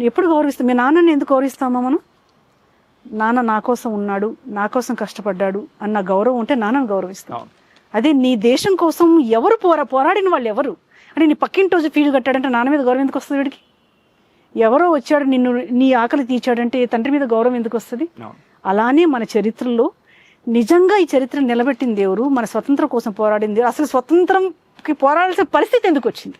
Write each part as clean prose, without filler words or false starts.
ఎప్పుడు గౌరవిస్తాం? మీ నాన్నని ఎందుకు గౌరవిస్తామా మనం? నాన్న నా కోసం ఉన్నాడు, నా కోసం కష్టపడ్డాడు అన్న గౌరవం ఉంటే నాన్నను గౌరవిస్తాం. అదే నీ దేశం కోసం ఎవరు పోరాడిన వాళ్ళు ఎవరు అంటే, నీ పక్కింటి రోజు ఫీజు కట్టాడంటే నాన్న మీద గౌరవం ఎందుకు వస్తుంది? వీడికి ఎవరో వచ్చాడు నిన్ను నీ ఆకలి తీర్చాడంటే తండ్రి మీద గౌరవం ఎందుకు వస్తుంది? అలానే మన చరిత్రలో నిజంగా ఈ చరిత్ర నిలబెట్టింది ఎవరు? మన స్వతంత్రం కోసం పోరాడింది. అసలు స్వతంత్రంకి పోరాడాల్సిన పరిస్థితి ఎందుకు వచ్చింది?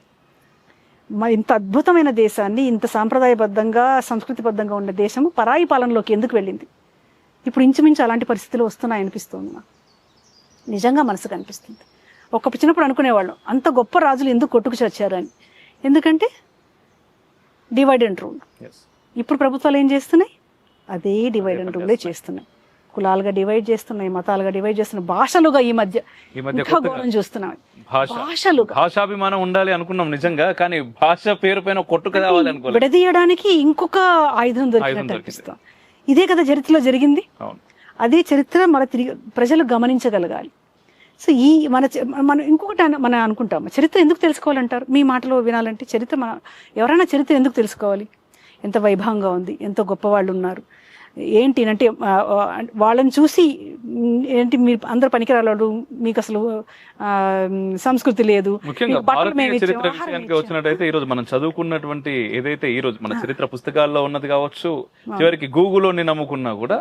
ఇంత అద్భుతమైన దేశాన్ని, ఇంత సాంప్రదాయబద్ధంగా సంస్కృతిబద్ధంగా ఉన్న దేశము పరాయి పాలనలోకి ఎందుకు వెళ్ళింది? ఇప్పుడు ఇంచుమించు అలాంటి పరిస్థితులు వస్తున్నాయి అనిపిస్తుంది నాకు. నిజంగా మనసుకు అనిపిస్తుంది. ఒక చిన్నప్పుడు అనుకునేవాళ్ళం అంత గొప్ప రాజులు ఎందుకు కొట్టుకు చచ్చారు అని. ఎందుకంటే డివైడ్ అండ్ రూల్. ఇప్పుడు ప్రభుత్వాలు ఏం చేస్తున్నాయి? అదే డివైడ్ అండ్ రూలే చేస్తున్నాయి. కులాలుగా డివైడ్ చేస్తున్నాయి, మతాలుగా డివైడ్ చేస్తున్నాయి, భాషలుగా ఈ మధ్య ఇంకా ఘోరం చూస్తున్నాం. భాషలు, భాషాభిమానం ఉండాలి అనుకున్నాం నిజంగా, కానీ భాష పేరు పైన కొట్టుకు రావాలి అనుకో, విడదీయడానికి ఇంకొక ఆయుధం దొరికినట్టు అనిపిస్తాం. ఇదే కదా చరిత్రలో జరిగింది. అదే చరిత్ర మన తిరిగి ప్రజలు గమనించగలగాలి. సో ఈ మన ఇంకొకటి మనం అనుకుంటాం, చరిత్ర ఎందుకు తెలుసుకోవాలంటారు? మీ మాటలో వినాలంటే చరిత్ర ఎవరైనా చరిత్ర ఎందుకు తెలుసుకోవాలి? ఎంత వైభవంగా ఉంది, ఎంతో గొప్పవాళ్ళు ఉన్నారు ఏంటి అంటే, వాళ్ళని చూసి ఏంటి మీరు అందరు పనికిరాలు, మీకు అసలు సంస్కృతి లేదు. ముఖ్యంగా భారతీయ చరిత్ర విషయానికి వచ్చినట్టయితే ఈ రోజు మనం చదువుకున్నటువంటి ఏదైతే ఈ రోజు మన చరిత్ర పుస్తకాల్లో ఉన్నది కావచ్చు, చివరికి గూగుల్ని నమ్ముకున్నా కూడా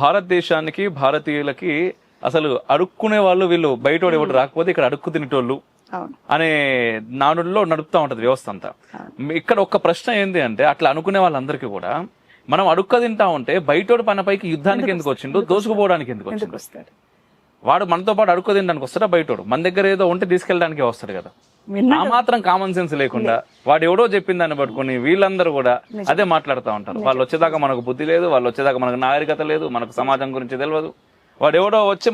భారతదేశానికి, భారతీయులకి అసలు అడుక్కునే వాళ్ళు వీళ్ళు బయట ఎవరు రాకపోతే ఇక్కడ అడుక్కు తినేటోళ్ళు అనే నాడుల్లో నడుపుతా ఉంటది వ్యవస్థ అంతా. ఇక్కడ ఒక ప్రశ్న ఏంది అంటే, అట్లా అనుకునే వాళ్ళందరికీ కూడా మనం అడుక్క తింటా ఉంటే బయటోడు పైకి యుద్ధానికి ఎందుకు వచ్చిండు, దోసుకుపోవడానికి ఎందుకు వచ్చిండు? వాడు మనతో పాటు అడుక్క తినడానికి వస్తాడా? బయటోడు మన దగ్గర ఏదో ఉంటే తీసుకెళ్ళడానికి వస్తాడు కదా. ఆ మాత్రం కామన్ సెన్స్ లేకుండా వాడు ఎవడో చెప్పింది దాన్ని పట్టుకుని వీళ్ళందరూ కూడా అదే మాట్లాడుతూ ఉంటారు. వాళ్ళు వచ్చేదాకా మనకు బుద్ధి లేదు, వాళ్ళు వచ్చేదాకా మనకు నాగరికత లేదు, మనకు సమాజం గురించి తెలియదు. వాడు ఎవడో వచ్చి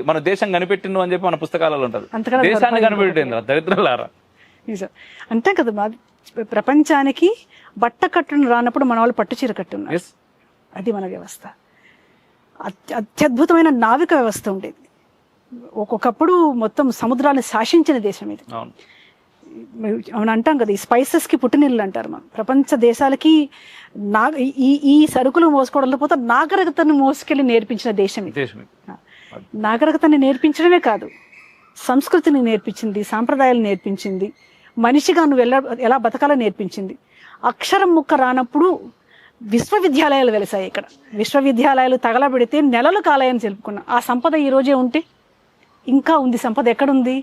మన దేశం కనిపెట్టిండు అని చెప్పి మన పుస్తకాలలో ఉంటది. దేశాన్ని కనిపెట్టింది దరిద్రులారా. అంతే కదా, ప్రపంచానికి బట్ట కట్టును రానప్పుడు మన వాళ్ళు పట్టు చీర కట్టున్నారు. అది మన వ్యవస్థ. అత్యద్భుతమైన నావిక వ్యవస్థ ఉండేది. ఒక్కొక్కప్పుడు మొత్తం సముద్రాన్ని శాసించిన దేశం ఇది. మనం అంటాం కదా, ఈ స్పైసెస్ కి పుట్టినిల్లు అంటారు. మనం ప్రపంచ దేశాలకి ఈ సరుకులు మోసుకోవడంలో పోతే నాగరికతను మోసుకెళ్ళి నేర్పించిన దేశం ఇది. నాగరికతని నేర్పించడమే కాదు, సంస్కృతిని నేర్పించింది, సాంప్రదాయాలు నేర్పించింది, మనిషిగా నువ్వు ఎలా బతకాలో నేర్పించింది. అక్షరం ముక్క రానప్పుడు విశ్వవిద్యాలయాలు వెలిసాయి. ఇక్కడ విశ్వవిద్యాలయాలు తగలబెడితే నెలలు కాలాయని తెలుపుకున్నా. ఆ సంపద ఈ రోజే ఉంటే ఇంకా ఉంది. సంపద ఎక్కడుంది?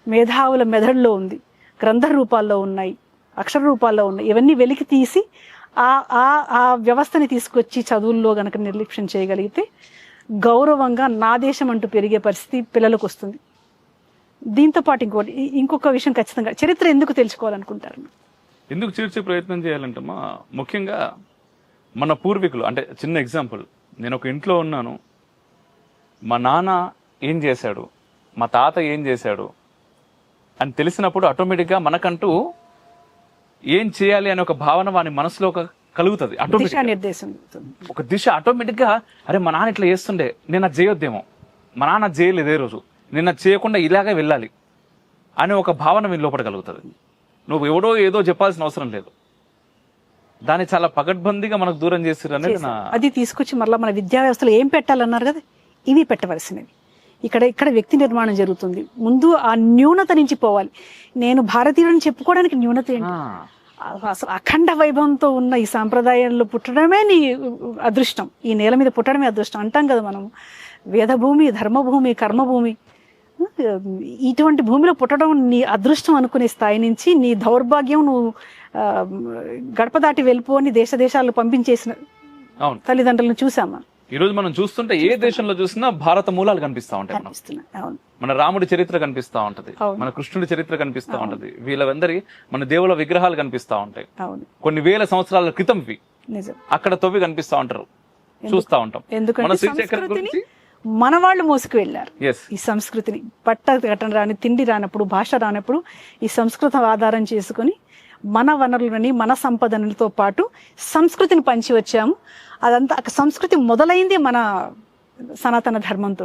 మేధావుల మెదడులో ఉంది, గ్రంథ రూపాల్లో ఉన్నాయి, అక్షర రూపాల్లో ఉన్నాయి. ఇవన్నీ వెలికి తీసి ఆ వ్యవస్థని తీసుకొచ్చి చదువుల్లో గనక నిర్లక్ష్యం చేయగలిగితే గౌరవంగా నా దేశం అంటూ పెరిగే పరిస్థితి పిల్లలకు వస్తుంది. దీంతో పాటు ఇంకొక విషయం ఖచ్చితంగా, చరిత్ర ఎందుకు తెలుసుకోవాలనుకుంటారు? ఎందుకు చేర్చే ప్రయత్నం చేయాలంటమ్మా, ముఖ్యంగా మన పూర్వీకులు అంటే, చిన్న ఎగ్జాంపుల్, నేను ఒక ఇంట్లో ఉన్నాను, మా నాన్న ఏం చేశాడు, మా తాత ఏం చేశాడు అని తెలిసినప్పుడు ఆటోమేటిక్గా మనకంటూ ఏం చేయాలి అనే ఒక భావన వాని మనసులో కలుగుతుంది. ఒక దిశ ఆటోమేటిక్గా, అరే మా నాన్న ఇట్లా చేస్తుండే, నేను అది చేయొద్దేమో, మా నాన్న చేయలేదు ఏ రోజు, నిన్న చేయకుండా ఇలాగే వెళ్ళాలి అనే ఒక భావన మీ లోపల కలుగుతుంది. నువ్వు ఎవడో ఏదో చెప్పాల్సిన అవసరం లేదు. దాన్ని చాలా పకడ్బందీగా మనకు దూరం చేస్తారు అనేది అది తీసుకొచ్చి మళ్ళీ మన విద్యా వ్యవస్థలో ఏం పెట్టాలన్నారు కదా, ఇవి పెట్టవలసినవి. ఇక్కడ వ్యక్తి నిర్మాణం జరుగుతుంది. ముందు ఆ న్యూనత నుంచి పోవాలి. నేను భారతీయుడిని చెప్పుకోవడానికి న్యూనత ఏంటి? అసలు అఖండ వైభవంతో ఉన్న ఈ సాంప్రదాయాల్లో పుట్టడమే నీ అదృష్టం, ఈ నేల మీద పుట్టడమే అదృష్టం అంటాం కదా మనం. వేదభూమి, ధర్మభూమి, కర్మభూమి, ఇటువంటి భూమిలో పుట్టడం నీ అదృష్టం అనుకునే స్థాయి నుంచి నీ దౌర్భాగ్యం, నువ్వు గడప దాటి వెళ్ళిపోని దేశాలు పంపించేసిన తల్లిదండ్రులను చూసామా? ఈ రోజు మనం చూస్తుంటే ఏ దేశంలో చూసినా భారత మూలాలు కనిపిస్తా ఉంటాయి. మన రాముడి చరిత్ర కనిపిస్తా ఉంటది, మన కృష్ణుడి చరిత్ర కనిపిస్తా ఉంటది, వీళ్ళందరి మన దేవుల విగ్రహాలు కనిపిస్తా ఉంటాయి. కొన్ని వేల సంవత్సరాల క్రితం అక్కడ తవ్వి కనిపిస్తా ఉంటారు, చూస్తా ఉంటాం. మన శ్రీశేఖర్ గురించి మన వాళ్ళు మోసుకు వెళ్ళారు ఈ సంస్కృతిని. బట్ట కట్టడం రాని, తిండి రానప్పుడు, భాష రానప్పుడు ఈ సంస్కృతం ఆధారం చేసుకుని మన వనరులని, మన సంపదనలతో పాటు సంస్కృతిని పంచి వచ్చాము. అదంతా సంస్కృతి మొదలైంది మన సనాతన ధర్మంతో.